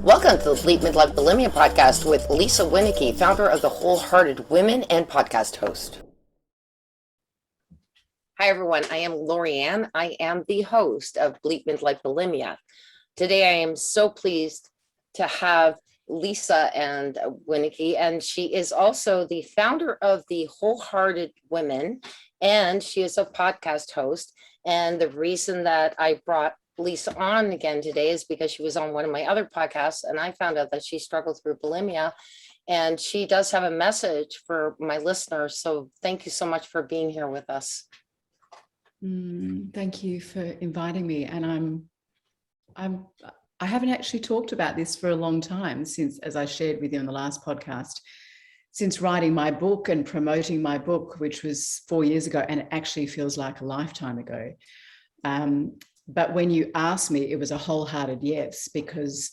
Welcome to the Bleep Bulimia podcast with Lisa Winneke, founder of the Wholehearted Women and podcast host. Hi, everyone. I am Lorianne. I am the host of Bleep Bulimia. Today, I am so pleased to have Lisa and Winneke, and she is also the founder of the Wholehearted Women, and she is a podcast host. And the reason that I brought Lisa on again today is because she was on one of my other podcasts, and I found out that she struggled through bulimia, and she does have a message for my listeners. So thank you so much for being here with us. Thank you for inviting me. And I haven't actually talked about this for a long time since, as I shared with you in the last podcast, since writing my book and promoting my book, which was 4 years ago, and it actually feels like a lifetime ago. But when you asked me, it was a wholehearted yes, because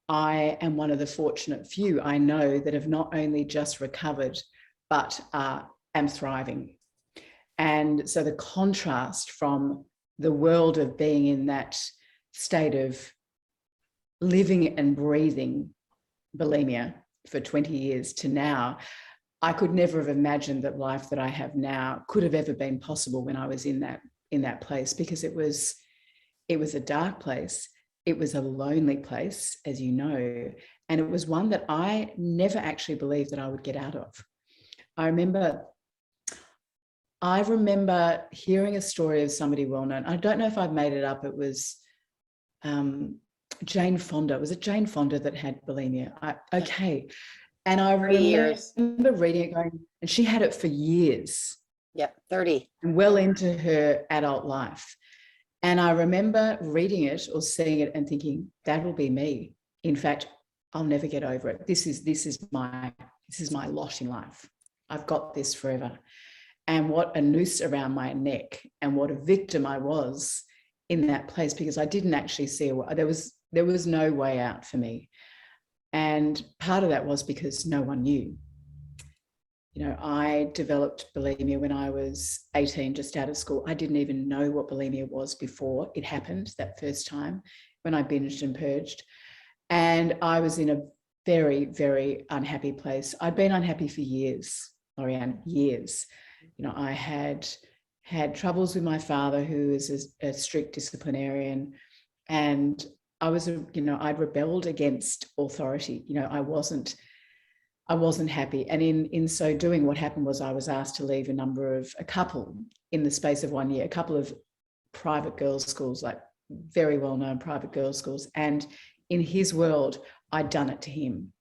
I am one of the fortunate few I know that have not only just recovered, but am thriving. And so the contrast from the world of being in that state of living and breathing bulimia for 20 years to now, I could never have imagined that life that I have now could have ever been possible when I was in that place, because it was a dark place. It was a lonely place, as you know, and it was one that I never actually believed that I would get out of. I remember hearing a story of somebody well-known. I don't know if I've made it up. It was Jane Fonda. Was it Jane Fonda that had bulimia? Okay. And I remember reading it going, and she had it for years. Yep, 30. And well into her adult life. And I remember reading it or seeing it and thinking, that will be me. In fact, I'll never get over it. This is my lot in life. I've got this forever. And what a noose around my neck, and what a victim I was in that place, because I didn't actually see there was no way out for me. And part of that was because no one knew. You know, I developed bulimia when I was 18, just out of school. I didn't even know what bulimia was before it happened that first time, when I binged and purged. And I was in a very, very unhappy place. I'd been unhappy for years, Lorianne, years. You know, I had troubles with my father, who is a strict disciplinarian, and I'd rebelled against authority. You know, I wasn't happy. And in so doing, what happened was I was asked to leave a couple in the space of 1 year, a couple of private girls' schools, like very well-known private girls' schools. And in his world, I'd done it to him.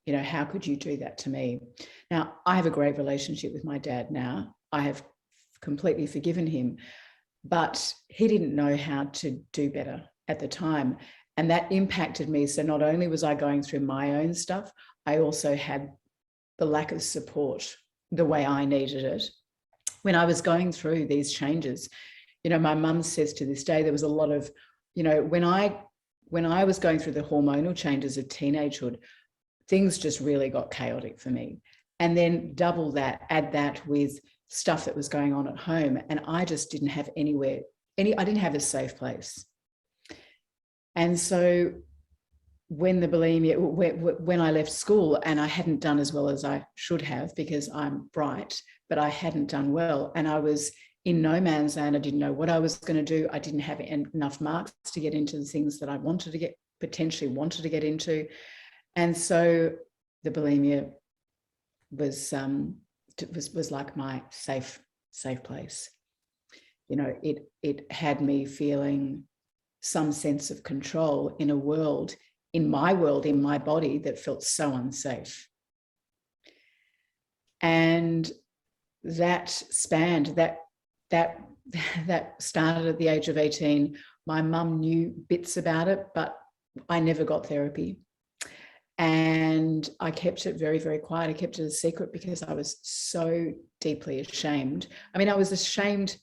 You know, how could you do that to me? Now, I have a great relationship with my dad now. I have completely forgiven him, but he didn't know how to do better at the time. And that impacted me. So not only was I going through my own stuff, I also had the lack of support the way I needed it. When I was going through these changes, you know, my mum says to this day, there was a lot of, you know, when I was going through the hormonal changes of teenagehood, things just really got chaotic for me. And then add that with stuff that was going on at home. And I just didn't have I didn't have a safe place. And so when the bulimia, when I left school, and I hadn't done as well as I should have, because I'm bright, but I hadn't done well. And I was in no man's land. I didn't know what I was going to do. I didn't have enough marks to get into the things that I potentially wanted to get into. And so the bulimia was like my safe place. You know, it had me feeling some sense of control in my body that felt so unsafe. And that spanned, that started at the age of 18. My mum knew bits about it, but I never got therapy. And I kept it very, very quiet. I kept it a secret because I was so deeply ashamed. I mean, I was ashamed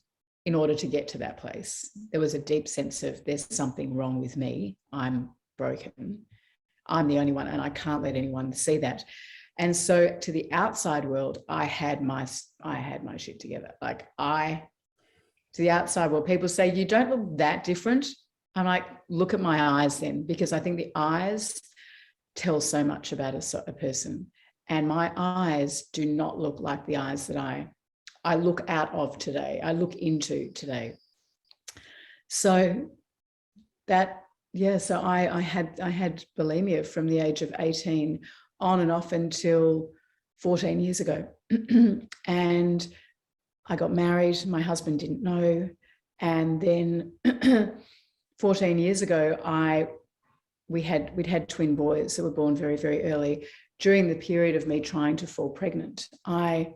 in order to get to that place. There was a deep sense of, there's something wrong with me. I'm broken. I'm the only one, and I can't let anyone see that. And so to the outside world, I had my shit together. To the outside world, people say, you don't look that different. I'm like, look at my eyes then, because I think the eyes tell so much about a person. And my eyes do not look like the eyes that I look out of today, I look into today. So that, yeah, so I had bulimia from the age of 18 on and off until 14 years ago. And I got married, my husband didn't know. And then 14 years ago, we'd had twin boys that were born very, very early. During the period of me trying to fall pregnant, I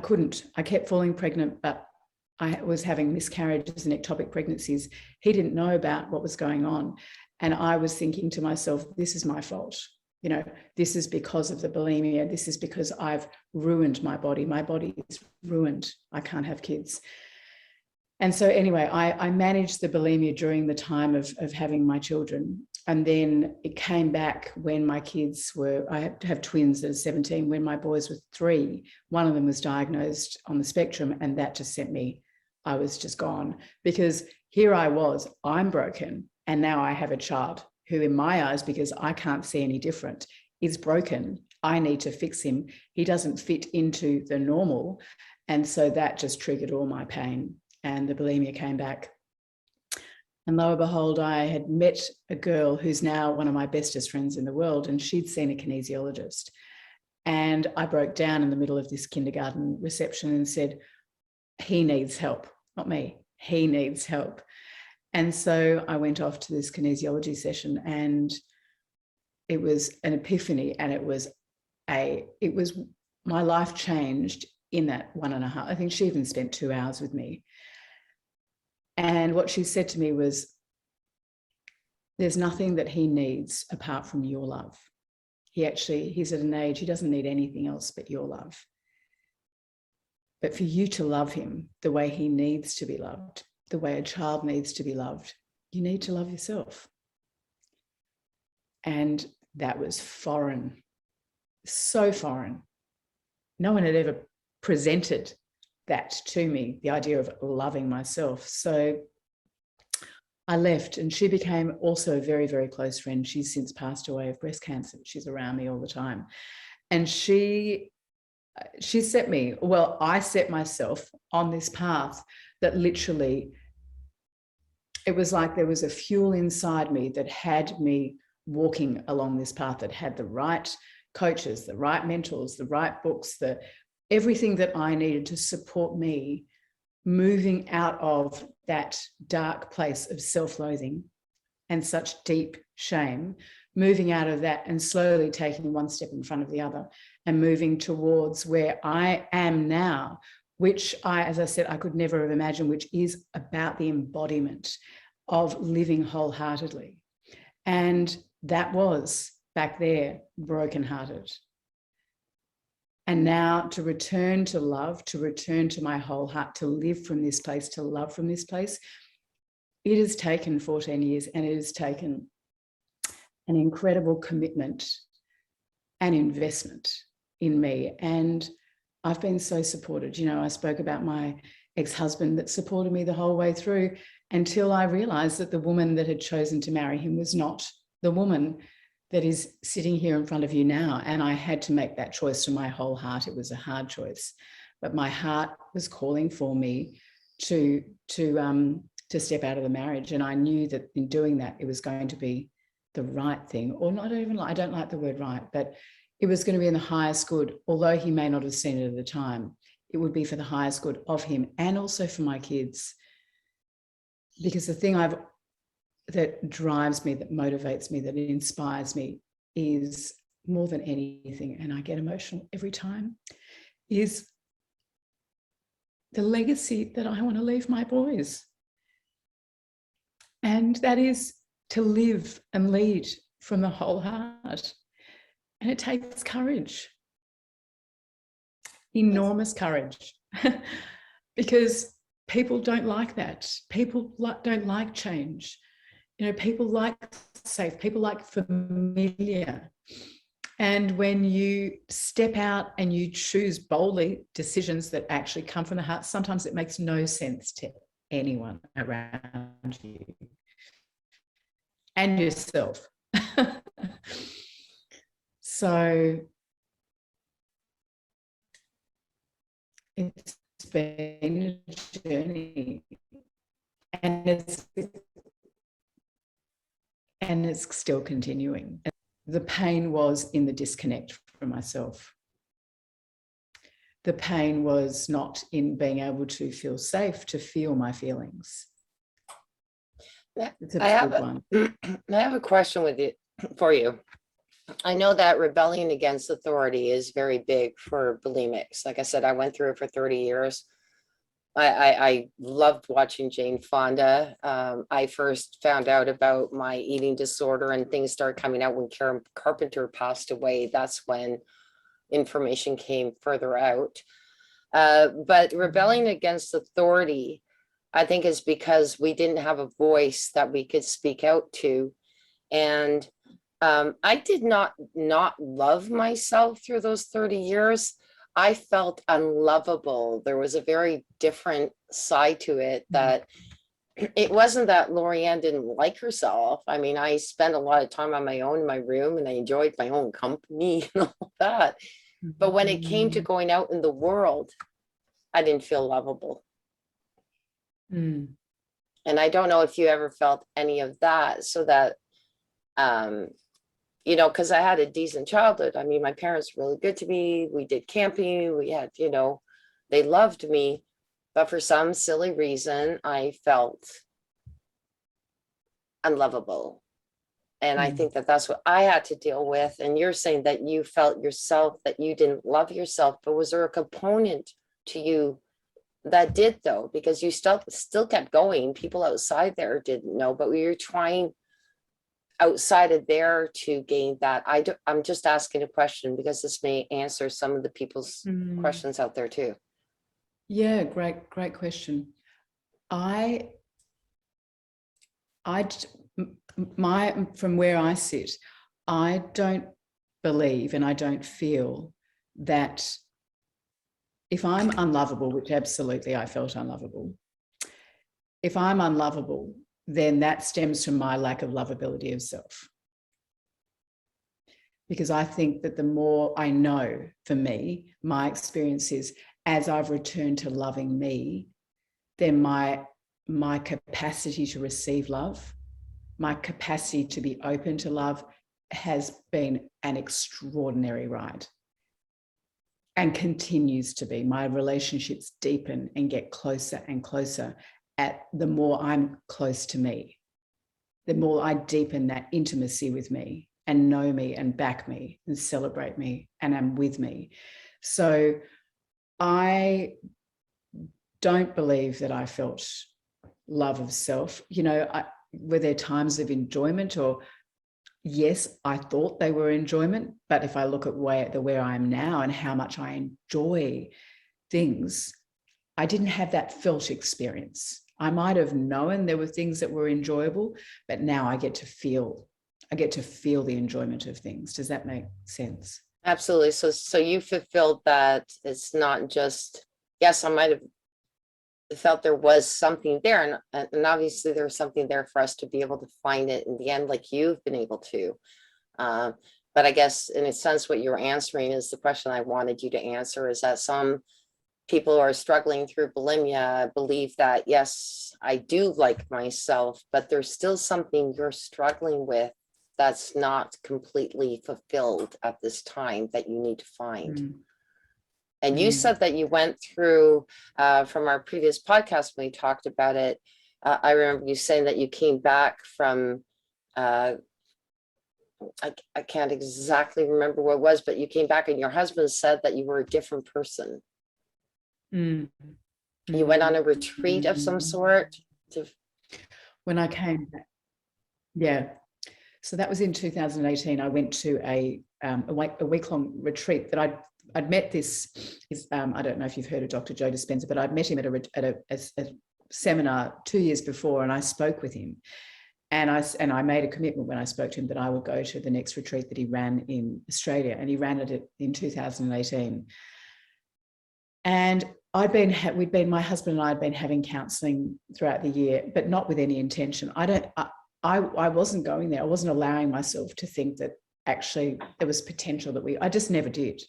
couldn't. I kept falling pregnant, but I was having miscarriages and ectopic pregnancies. He didn't know about what was going on. And I was thinking to myself, this is my fault. You know, this is because of the bulimia. This is because I've ruined my body. My body is ruined. I can't have kids. And so anyway, I managed the bulimia during the time of having my children. And then it came back when my kids were, I had to have twins at 17, when my boys were 3. One of them was diagnosed on the spectrum, and that just sent me, I was just gone, because here I was, I'm broken. And now I have a child who, in my eyes, because I can't see any different, is broken. I need to fix him. He doesn't fit into the normal. And so that just triggered all my pain. And the bulimia came back. And lo and behold, I had met a girl who's now one of my bestest friends in the world, and she'd seen a kinesiologist. And I broke down in the middle of this kindergarten reception and said, he needs help, not me. He needs help. And so I went off to this kinesiology session, and it was an epiphany, and it was my life changed in that 1.5. I think she even spent 2 hours with me. And what she said to me was, there's nothing that he needs apart from your love. He's at an age, he doesn't need anything else but your love. But for you to love him the way he needs to be loved, the way a child needs to be loved, you need to love yourself. And that was foreign, so foreign. No one had ever presented that to me, the idea of loving myself. So I left, and she became also a very, very close friend. She's since passed away of breast cancer. She's around me all the time. And she set me, well, I set myself on this path that literally, it was like there was a fuel inside me that had me walking along this path, that had the right coaches, the right mentors, the right books, everything that I needed to support me moving out of that dark place of self-loathing and such deep shame, moving out of that and slowly taking one step in front of the other and moving towards where I am now, which as I said, I could never have imagined, which is about the embodiment of living wholeheartedly. And that was back there, brokenhearted. And now to return to love, to return to my whole heart, to live from this place, to love from this place, it has taken 14 years, and it has taken an incredible commitment and investment in me. And I've been so supported. You know, I spoke about my ex-husband that supported me the whole way through, until I realized that the woman that had chosen to marry him was not the woman that is sitting here in front of you now. And I had to make that choice to my whole heart. It was a hard choice, but my heart was calling for me to step out of the marriage. And I knew that in doing that, it was going to be the right thing, or not even, I don't like the word right, but it was going to be in the highest good. Although he may not have seen it at the time, it would be for the highest good of him and also for my kids. Because the thing that drives me, that motivates me, that inspires me is more than anything, and I get emotional every time, is the legacy that I want to leave my boys. And that is to live and lead from the whole heart. And it takes courage, enormous courage, because people don't like that. People don't like change. You know, people like safe, people like familiar. And when you step out and you choose boldly decisions that actually come from the heart, sometimes it makes no sense to anyone around you and yourself. So it's been a journey, and it's still continuing. The pain was in the disconnect from myself. The pain was not in being able to feel safe to feel my feelings. It's a big one. I have a question for you. I know that rebellion against authority is very big for bulimics. Like I said, I went through it for 30 years. I loved watching Jane Fonda. I first found out about my eating disorder and things started coming out when Karen Carpenter passed away. That's when information came further out. But rebelling against authority, I think, is because we didn't have a voice that we could speak out to. And I did not love myself through those 30 years. I felt unlovable. There was a very different side to it, that it wasn't that Lorianne didn't like herself. I mean, I spent a lot of time on my own in my room and I enjoyed my own company and all that. But when it came to going out in the world, I didn't feel lovable. And I don't know if you ever felt any of that, so that, you know, because I had a decent childhood. I mean, my parents were really good to me. We did camping. We had, you know, they loved me. But for some silly reason, I felt unlovable. And I think that that's what I had to deal with. And you're saying that you felt yourself, that you didn't love yourself. But was there a component to you that did, though? Because you still kept going. People outside there didn't know, but we were trying outside of there to gain that. I'm just asking a question because this may answer some of the people's questions out there too. Yeah, great question. From where I sit, I don't believe and I don't feel that if I'm unlovable, which absolutely I felt unlovable, if I'm unlovable, then that stems from my lack of lovability of self. Because I think that the more I know, for me, my experience is, as I've returned to loving me, then my capacity to receive love, my capacity to be open to love has been an extraordinary ride and continues to be. My relationships deepen and get closer and closer the more I'm close to me, the more I deepen that intimacy with me and know me and back me and celebrate me and am with me. So I don't believe that I felt love of self. You know, were there times of enjoyment? Or yes, I thought they were enjoyment, but if I look at where I am now and how much I enjoy things, I didn't have that felt experience. I might have known there were things that were enjoyable, but now I get to feel the enjoyment of things. Does that make sense? Absolutely. So you fulfilled that. It's not just, yes, I might have felt there was something there, and obviously there's something there for us to be able to find it in the end, like you've been able to. But I guess in a sense, what you're answering is the question I wanted you to answer, is that some people who are struggling through bulimia believe that, yes, I do like myself, but there's still something you're struggling with that's not completely fulfilled at this time that you need to find. And you said that you went through, from our previous podcast when we talked about it, I remember you saying that you came back from, I can't exactly remember what it was, but you came back and your husband said that you were a different person. You went on a retreat of some sort? When I came back, yeah. So that was in 2018. I went to a week-long retreat that I'd met I don't know if you've heard of Dr. Joe Dispenza, but I'd met him at a seminar 2 years before, and I spoke with him. And I made a commitment when I spoke to him that I would go to the next retreat that he ran in Australia, and he ran it in 2018. And my husband and I had been having counselling throughout the year, but not with any intention. I wasn't going there. I wasn't allowing myself to think that actually there was potential that I just never did.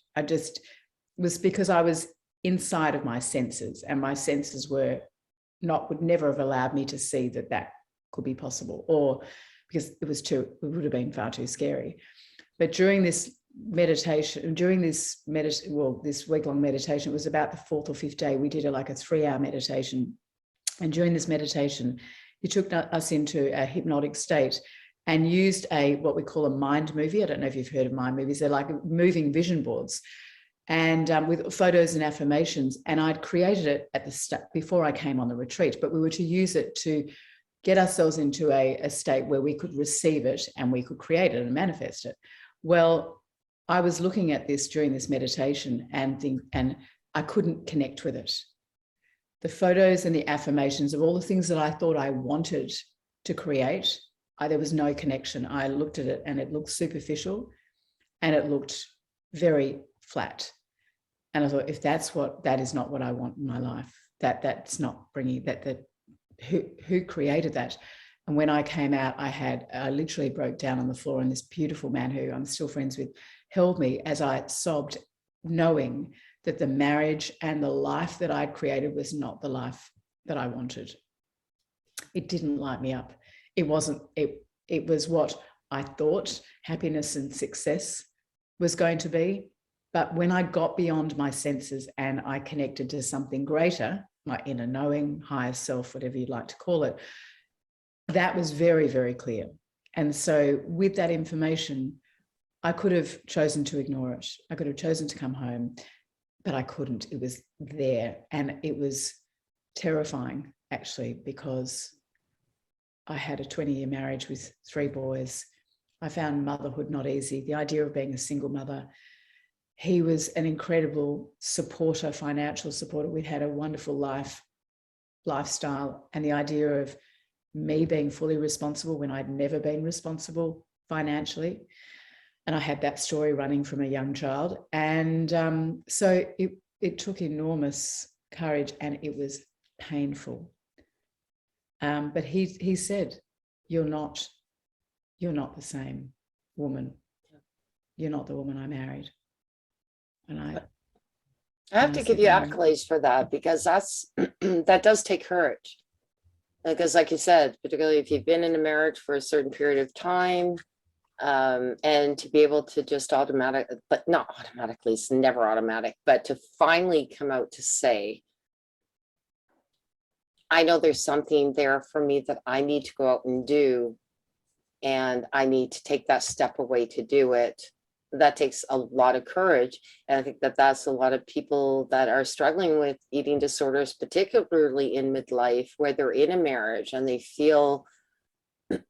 Was because I was inside of my senses, and my senses would never have allowed me to see that could be possible, or because it would have been far too scary. But during this meditation, this week-long meditation, it was about the 4th or 5th day, we did a 3-hour meditation. And during this meditation, he took us into a hypnotic state and used what we call a mind movie. I don't know if you've heard of mind movies. They're like moving vision boards, and with photos and affirmations. And I'd created it at the start before I came on the retreat, but we were to use it to get ourselves into a state where we could receive it and we could create it and manifest it. Well, I was looking at this during this meditation and I couldn't connect with it. The photos and the affirmations of all the things that I thought I wanted to create, there was no connection. I looked at it and it looked superficial and it looked very flat. And I thought, if that is not what I want in my life, that's not bringing that who created that? And when I came out, I literally broke down on the floor, and this beautiful man who I'm still friends with held me as I sobbed, knowing that the marriage and the life that I'd created was not the life that I wanted. It didn't light me up. It wasn't, it was what I thought happiness and success was going to be. But when I got beyond my senses and I connected to something greater, my inner knowing, higher self, whatever you'd like to call it, that was very, very clear. And so with that information, I could have chosen to ignore it. I could have chosen to come home, but I couldn't. It was there. And it was terrifying, actually, because I had a 20-year marriage with 3 boys. I found motherhood not easy. The idea of being a single mother. He was an incredible supporter, financial supporter. We had a wonderful lifestyle, and the idea of me being fully responsible when I'd never been responsible financially. And I had that story running from a young child. And so it took enormous courage, and it was painful. But he said, you're not the same woman. You're not the woman I married. And I have to give you accolades for that, because that does take courage. Because like you said, particularly if you've been in a marriage for a certain period of time, and to be able to just not automatically, it's never automatic, but to finally come out to say, I know there's something there for me that I need to go out and do, and I need to take that step away to do it. That takes a lot of courage. And I think that's a lot of people that are struggling with eating disorders, particularly in midlife, where they're in a marriage and they feel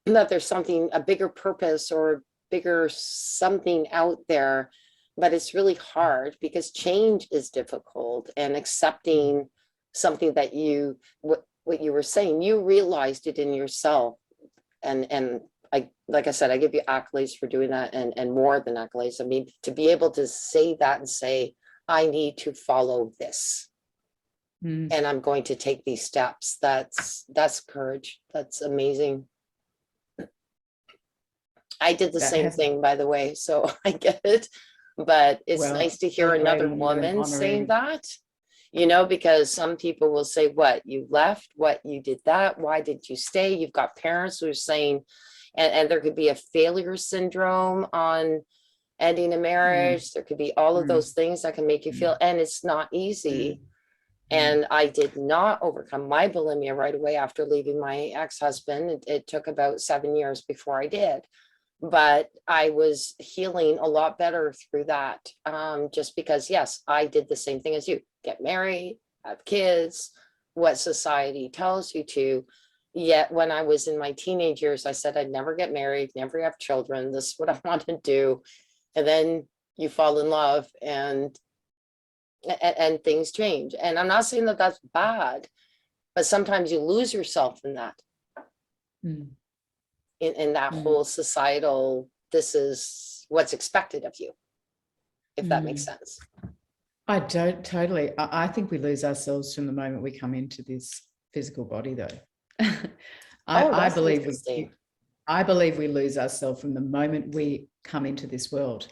that there's a bigger purpose or bigger something out there, but it's really hard because change is difficult, and accepting something that what you were saying, you realized it in yourself. And like I said, I give you accolades for doing that, and more than accolades. I mean, to be able to say that and say, I need to follow this, and I'm going to take these steps. That's courage. That's amazing. I did the same thing, by the way, so I get it. But it's nice to hear another woman saying that, because some people will say, what, you left, what, you did that, why did you stay? You've got parents who are saying, and there could be a failure syndrome on ending a marriage. There could be all of those things that can make you feel, and it's not easy. And I did not overcome my bulimia right away after leaving my ex-husband. It took about 7 years before I did. But I was healing a lot better through that, just because, yes, I did the same thing as you. Get married, have kids, what society tells you to. Yet when I was in my teenage years, I said I'd never get married, never have children. This is what I want to do. And then you fall in love and things change. And I'm not saying that that's bad, but sometimes you lose yourself in that. In that whole societal, this is what's expected of you, if that makes sense. I don't totally. I think we lose ourselves from the moment we come into this physical body, though. I believe we lose ourselves from the moment we come into this world,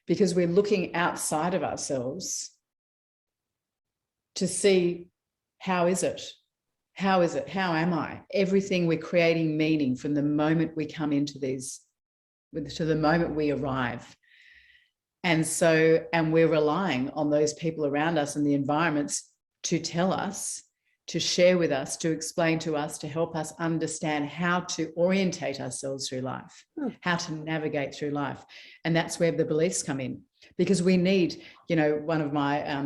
because we're looking outside of ourselves to see, how is it? How is it? How am I? Everything, we're creating meaning from the moment we come into these, to the moment we arrive. And so, and we're relying on those people around us and the environments to tell us, to share with us, to explain to us, to help us understand how to orientate ourselves through life, how to navigate through life. And that's where the beliefs come in, because we need, you know, one of my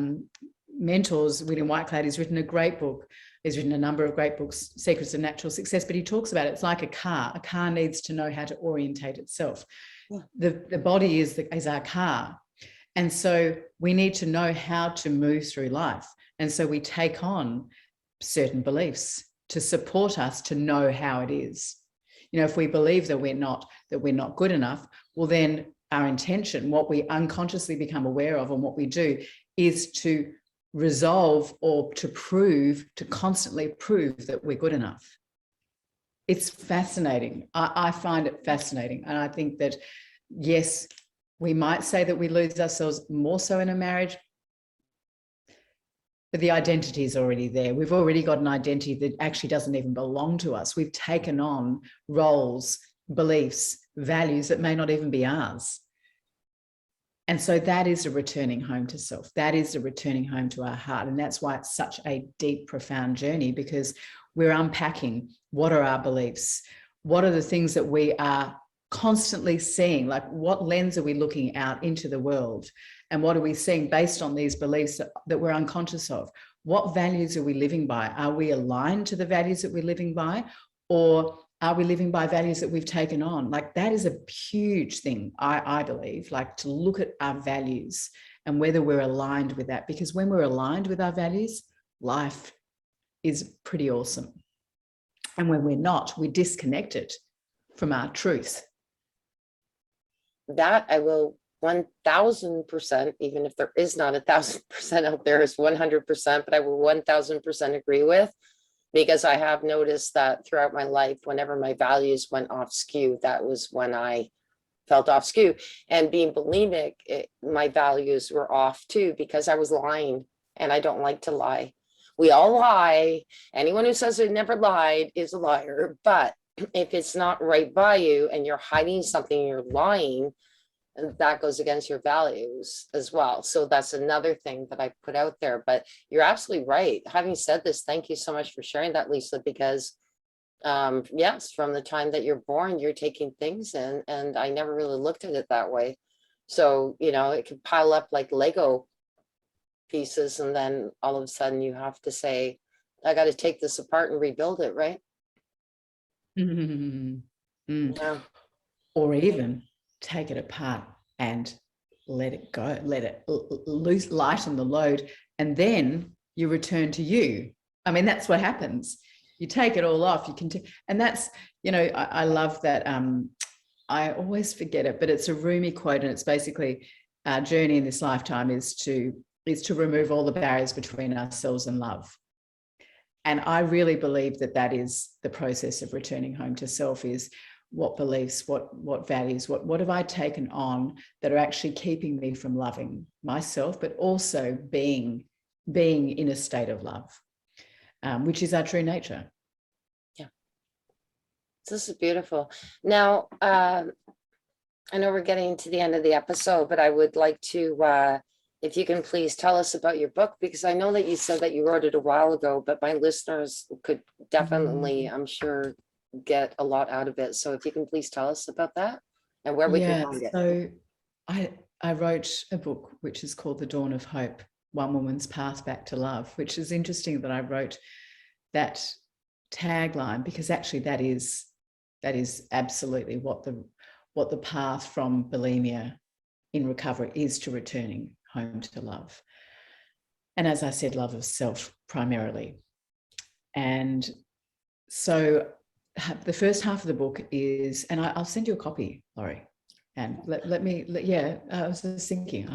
mentors, William Whitecloud, has written a great book. He's written a number of great books, Secrets of Natural Success, but he talks about it. It's like a car. A car needs to know how to orientate itself. The body is our car. And so we need to know how to move through life. And so we take on certain beliefs to support us to know how it is. You know, if we believe that we're not good enough, well, then our intention, what we unconsciously become aware of and what we do, is to resolve or to prove, to constantly prove that we're good enough. It's fascinating. I find it fascinating. And I think that, yes, we might say that we lose ourselves more so in a marriage, but the identity is already there. We've already got an identity that actually doesn't even belong to us. We've taken on roles, beliefs, values that may not even be ours. And so that is a returning home to self. That is a returning home to our heart. And that's why it's such a deep, profound journey, because we're unpacking, what are our beliefs? What are the things that we are constantly seeing? Like, what lens are we looking out into the world? And what are we seeing based on these beliefs that we're unconscious of? What values are we living by? Are we aligned to the values that we're living by? Or are we living by values that we've taken on? Like, that is a huge thing, I believe, like to look at our values and whether we're aligned with that. Because when we're aligned with our values, life is pretty awesome. And when we're not, we're disconnected from our truth. That I will 1000%, even if there is not 1000% out there, is 100%, but I will 1000% agree with. Because I have noticed that throughout my life, whenever my values went off skew, that was when I felt off skew. And being bulimic, my values were off too, because I was lying, and I don't like to lie. We all lie. Anyone who says they never lied is a liar. But if it's not right by you and you're hiding something, you're lying, and that goes against your values as well. So that's another thing that I put out there. But you're absolutely right. Having said this, thank you so much for sharing that, Lisa, because yes, from the time that you're born, you're taking things in, and I never really looked at it that way. So, you know, it could pile up like Lego pieces, and then all of a sudden you have to say, I got to take this apart and rebuild it, right? Yeah. Or even take it apart and let it go, let it loose, lighten the load, and then you return to you. I mean, that's what happens. You take it all off, you can, and that's, you know, I love that. I always forget it, but it's a Rumi quote, and it's basically our journey in this lifetime is to remove all the barriers between ourselves and love. And I really believe that that is the process of returning home to self, is what beliefs, what values, what have I taken on that are actually keeping me from loving myself, but also being in a state of love, which is our true nature. Yeah. This is beautiful. Now, I know we're getting to the end of the episode, but I would like to, if you can please tell us about your book, because I know that you said that you wrote it a while ago, but my listeners could definitely, I'm sure, get a lot out of it. So if you can please tell us about that and where we can find it. So I wrote a book which is called The Dawn of Hope, One Woman's Path Back to Love, which is interesting that I wrote that tagline, because actually that is absolutely what the path from bulimia in recovery is, to returning home to love. And as I said, love of self primarily. And so the first half of the book is, and I'll send you a copy, Laurie, and let me, I was just thinking,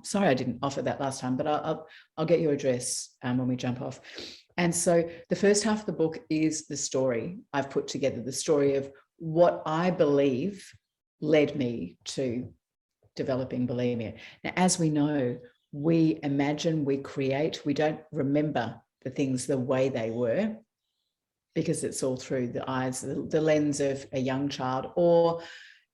sorry I didn't offer that last time, but I'll get your address when we jump off. And so the first half of the book is the story. I've put together the story of what I believe led me to developing bulimia. Now, as we know, we imagine, we create, we don't remember the things the way they were, because it's all through the eyes, the lens of a young child, or,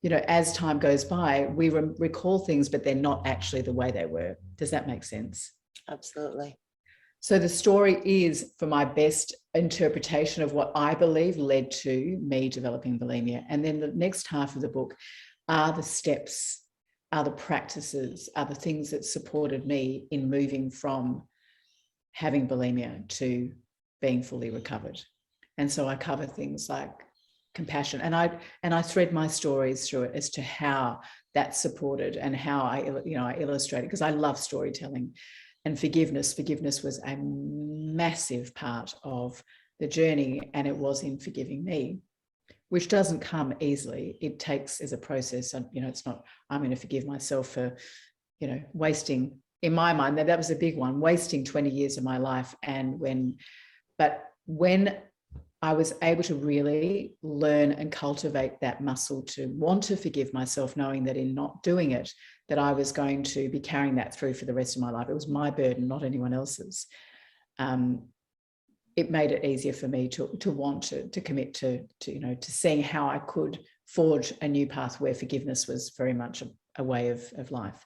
you know, as time goes by, we recall things, but they're not actually the way they were. Does that make sense? Absolutely. So the story is, for my best interpretation of what I believe led to me developing bulimia. And then the next half of the book are the steps, are the practices, are the things that supported me in moving from having bulimia to being fully recovered. And so I cover things like compassion, and I thread my stories through it as to how that's supported and how I illustrate it, because I love storytelling. And forgiveness was a massive part of the journey, and it was in forgiving me, which doesn't come easily. It takes as a process. You know, it's not, I'm going to forgive myself for, you know, wasting, in my mind, that was a big one, wasting 20 years of my life. And when I was able to really learn and cultivate that muscle to want to forgive myself, knowing that in not doing it, that I was going to be carrying that through for the rest of my life. It was my burden, not anyone else's. It made it easier for me to want to commit to seeing how I could forge a new path where forgiveness was very much a way of life.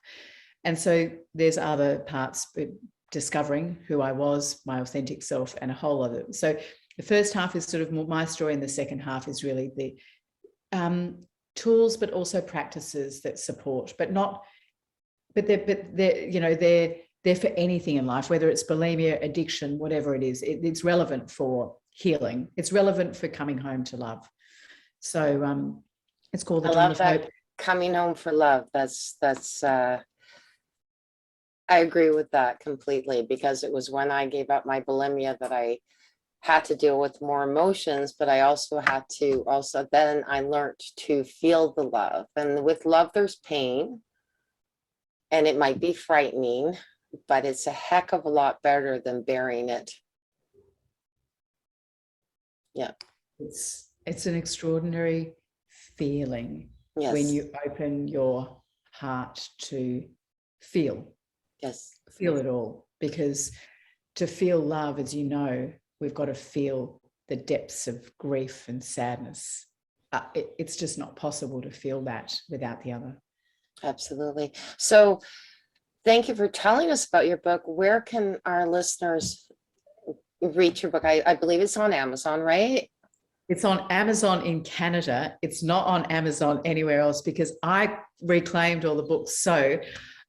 And so there's other parts, but discovering who I was, my authentic self, and a whole other. So the first half is sort of more my story, and the second half is really the tools, but also practices that support, but they're for anything in life, whether it's bulimia, addiction, whatever it is. It's relevant for healing. It's relevant for coming home to love. So it's called The Dawn of Hope. Coming home for love. That's I agree with that completely, because it was when I gave up my bulimia that I had to deal with more emotions, but I also had to then I learned to feel the love. And with love, there's pain, and it might be frightening, but it's a heck of a lot better than bearing it. Yeah. It's an extraordinary feeling. Yes. When you open your heart to feel. Yes. Feel it all, because to feel love, as you know, we've got to feel the depths of grief and sadness. It's just not possible to feel that without the other. Absolutely. So thank you for telling us about your book. Where can our listeners reach your book? I believe it's on Amazon, right? It's on Amazon in Canada. It's not on Amazon anywhere else, because I reclaimed all the books. So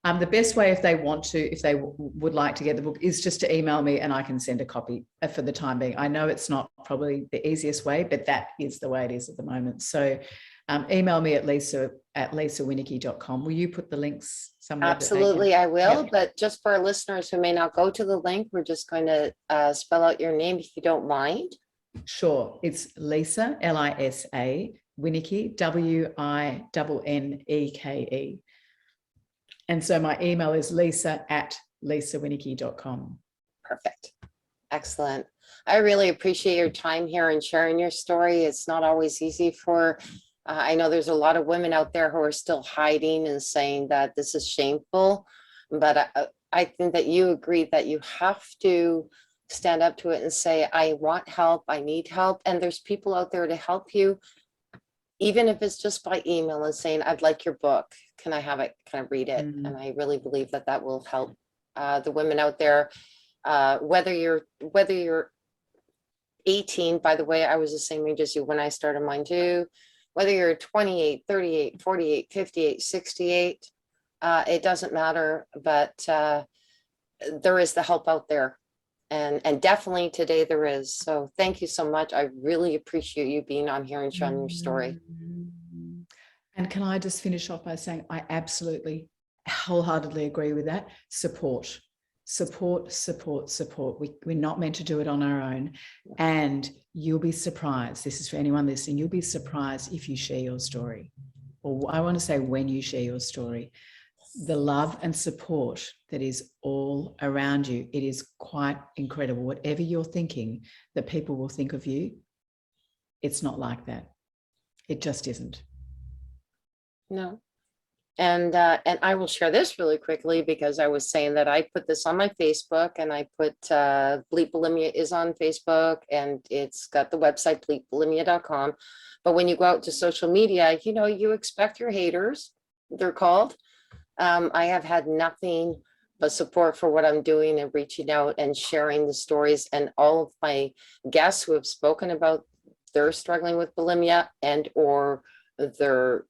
the best way, if they would like to get the book, is just to email me and I can send a copy for the time being. I know it's not probably the easiest way, but that is the way it is at the moment. So email me at lisawinneke.com. Will you put the links somewhere? Absolutely, I will. Yep. But just for our listeners who may not go to the link, we're just going to spell out your name, if you don't mind. Sure. It's Lisa, Lisa Winneke, Winneke. And so my email is lisa@lisawinneke.com. Perfect. Excellent. I really appreciate your time here and sharing your story. It's not always easy for, I know there's a lot of women out there who are still hiding and saying that this is shameful, but I think that you agree that you have to stand up to it and say, I want help, I need help. And there's people out there to help you, even if it's just by email and saying, I'd like your book. Can I have it? Can I read it? And I really believe that that will help the women out there. Whether you're 18, by the way, I was the same age as you when I started mine too. Whether you're 28, 38, 48, 58, 68, it doesn't matter, but there is the help out there. And definitely today there is. So thank you so much. I really appreciate you being on here and sharing your story. And can I just finish off by saying I absolutely wholeheartedly agree with that. Support. We're not meant to do it on our own. And you'll be surprised. This is for anyone listening. You'll be surprised if you share your story. Or I want to say when you share your story. The love and support that is all around you, it is quite incredible. Whatever you're thinking that people will think of you, it's not like that. It just isn't. No. And I will share this really quickly because I was saying that I put this on my Facebook, and I put Bleep Bulimia is on Facebook, and it's got the website bleepbulimia.com. But when you go out to social media, you know, you expect your haters, they're called. I have had nothing but support for what I'm doing and reaching out and sharing the stories, and all of my guests who have spoken about they're struggling with bulimia and or their,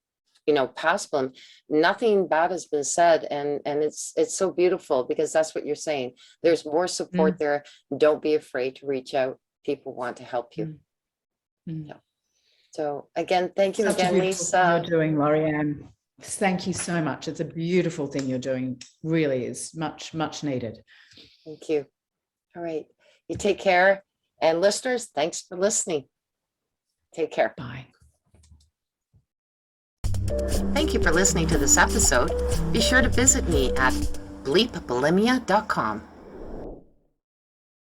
you know, past them, nothing bad has been said. And it's so beautiful because that's what you're saying. There's more support there. Don't be afraid to reach out. People want to help you. Yeah. So again, thank you Such again, a beautiful thing Lisa. you're doing, Lorianne. Thank you so much. It's a beautiful thing you're doing. Really is much, much needed. Thank you. All right. You take care. And listeners, thanks for listening. Take care. Bye. Thank you for listening to this episode. Be sure to visit me at bleepbulimia.com.